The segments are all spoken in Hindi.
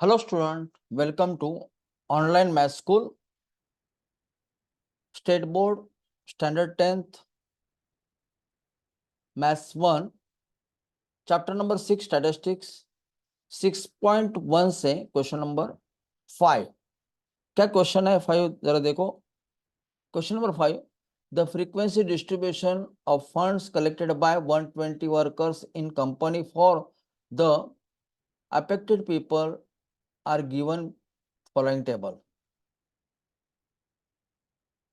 Hello student, welcome to online math school, state board, standard 10th, maths 1, chapter number 6 statistics 6.1 से क्वेश्चन नंबर 5। क्या क्वेश्चन है 5 जरा देखो। Question number 5, the frequency distribution of funds collected by 120 workers in company for the affected people are given following table.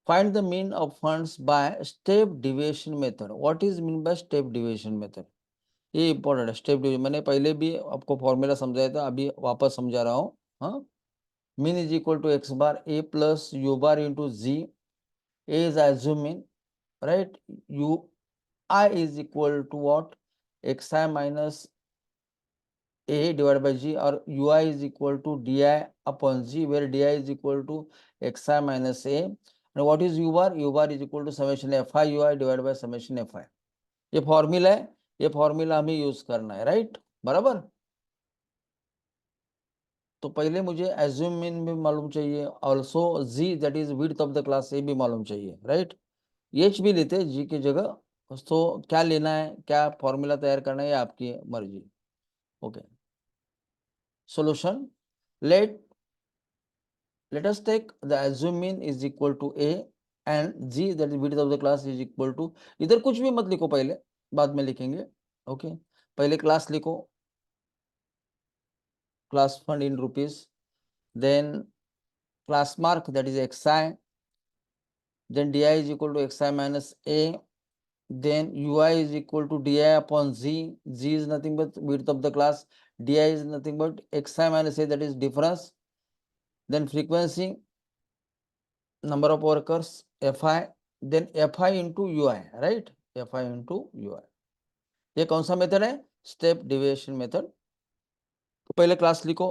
Find the mean of funds by step deviation method. What is mean by step deviation method? ये इंपॉर्टेंट है। स्टेप डिवीजन मैंने पहले भी आपको फॉर्मूला समझाया था, अभी वापस समझा रहा हूँ। हाँ, mean is equal to X bar A plus U bar into G. A is assume mean, right. U I is equal to what, X I minus A divide by G, और U I is equal to D I upon G, where D I is equal to X I minus A. What is U bar? U bar is equal to summation F I U I divide by summation F आई। ये फॉर्मूला है, ये फॉर्मूला हमें यूज करना है, राइट, बराबर। तो पहले मुझे एज्यूम मीन भी मालूम चाहिए, ऑल्सो जी that is width of the class, ये भी मालूम चाहिए, राइट। एच भी लेते हैं जी की जगह। तो क्या लेना है, क्या फॉर्मूला तैयार करना है, आपकी मर्जी। Okay, solution. Let us take the assume mean is equal to a and g that is width of the class is equal to, इधर कुछ भी मत लिखो, पहले बाद में लिखेंगे। ओके, पहले क्लास लिखो, class fund in rupees, then class mark that is xi, then di is equal to xi minus a, then ui is equal to di upon z. Z is nothing but width of the class, di is nothing but xi minus a, that is difference. Then frequency, number of workers fi, then fi into ui, right, fi into ui। ये कौन सा मेथड है? Step deviation method. तो पहले क्लास लिखो,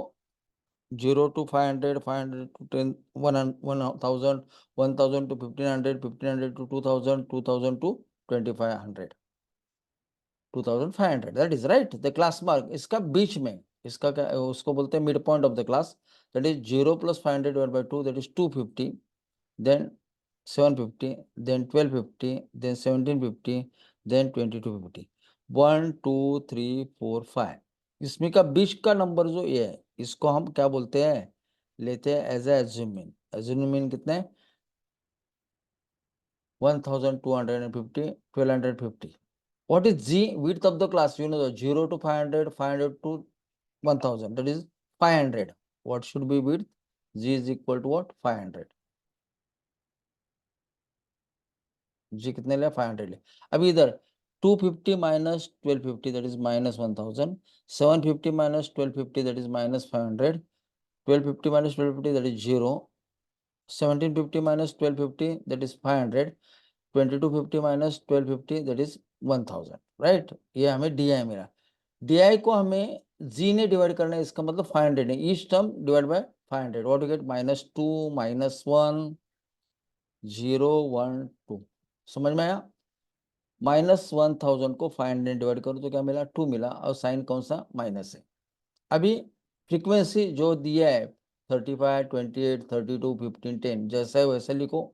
0 to 500, 500 to 10, 1000, 1000 to 1500, 1500 to 2000, 2000 to 2500, 2500, that is right। the class mark इसका बीच में, इसका क्या उसको बोलते हैं mid point of the class, that is 0 plus 500 divided by 2, that is 250, then 750, then 1250, then 1750, then 2250, 1 2 3 4 5। इसमें का बीच का नंबर जो ये है, इसको हम क्या बोलते हैं, लेते हैं as assume mean. Assume mean कितने? 1250, 1250। What is G? Width of the class, you know, the 0 to 500, 500 to 1000, that is 500। What should be width? G is equal to what? 500। G कितने ले? 500 ले। अभी इधर 250 minus 1250, that is minus 1000, 750 minus 1250, that is minus 500, 1250 minus 1250, that is 0, 1750 minus 1250, that is 500, 2250 minus 1250, that is 1000, right. ये हमें डी आई मिला। डी आई को हमें जी ने डिवाइड करना है, इसका मतलब 500 है। Each term divide by 500, what you get? -2 -1 0 1 2। समझ में आया? -1000 को 500 डिवाइड करो तो क्या मिला? 2 मिला, और साइन कौन सा? माइनस है। अभी फ्रीक्वेंसी जो दिया है 35 28 32 15 10, जैसा है वैसे लिखो।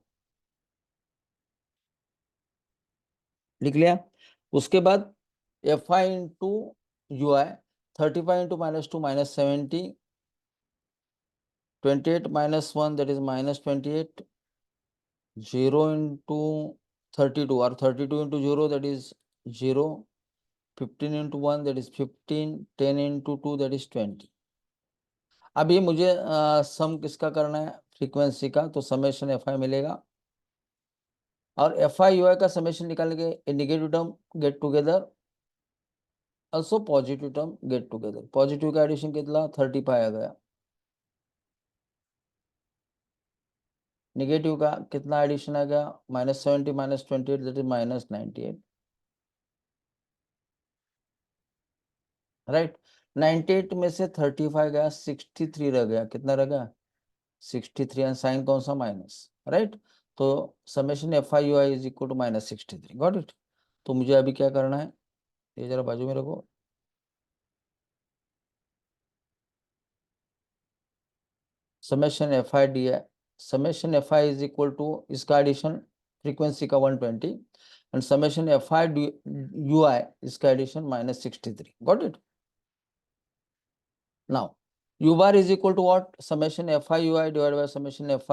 लिख लिया। उसके बाद F I into you I, 35 into -2 -70, 28 -1 that is -28, 0 into 32 or 32 into 0 that is 0, 15 into 1 that is 15, 10 into 2 that is 20। अभी मुझे सम किसका करना है? फ्रीक्वेंसी का। तो समेशन एफ आई मिलेगा, और एफ आई यू आई का समेशन निकालने के negative term get together, also positive term get together. Positive का एडिशन कितना? 35 आ गया। नेगेटिव का कितना एडिशन आ गया? -70 -28 दैट इज -98, राइट। 98 में से 35 गया, 63 रह गया। कितना रह गया? 63, एंड साइन कौन सा? Minus, right. तो summation F I U I is equal to -63, got it. तो मुझे अभी क्या करना है, ये जरा बाजू में रखो। समेशन एफ आई डी है, summation F I is equal to इसका एडिशन फ्रीक्वेंसी का 120 and summation F I U I इसका addition -63. Got it? Now U bar is equal to what? Summation F I U I divide by summation F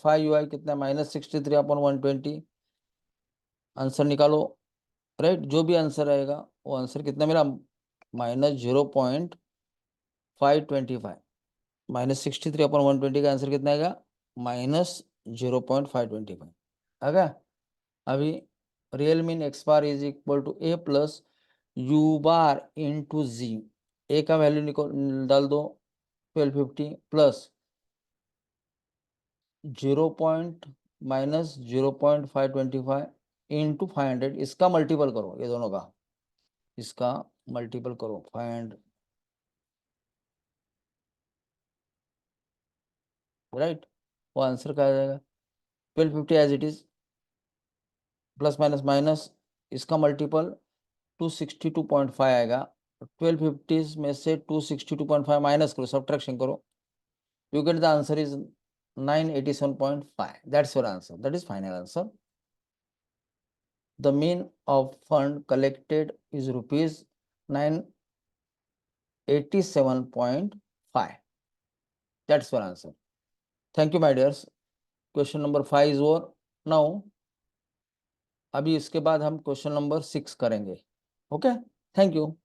I U I कितना? -63 अपॉन 120. आंसर निकालो, राइट? जो भी आंसर आएगा वो आंसर कितना मेरा? -0.525. -63 अपॉन 120 का आंसर कितना आएगा? -0.525. आ गया? अभी real mean X bar is equal to A plus U bar into G. A का वैल्यू निकाल डाल दो 1250 प्लस 0.-0.525 इंटू 500. इसका मल्टीपल करो, ये दोनों का, इसका मल्टीपल करो 500. राइट? वो आंसर क्या आ जाएगा? 1250 as it is plus minus minus इसका मल्टीपल 262.5 आएगा. 1250 में से 262.5 माइनस करो, सब्ट्रैक्शन करो, you get the answer is 987.5. That's your answer. That is final answer. The mean of fund collected is rupees 987.5. That's your answer. Thank you, my dears. Question number 5 is over. Now, अभी इसके बाद हम क्वेश्चन नंबर 6 करेंगे. Okay, thank you.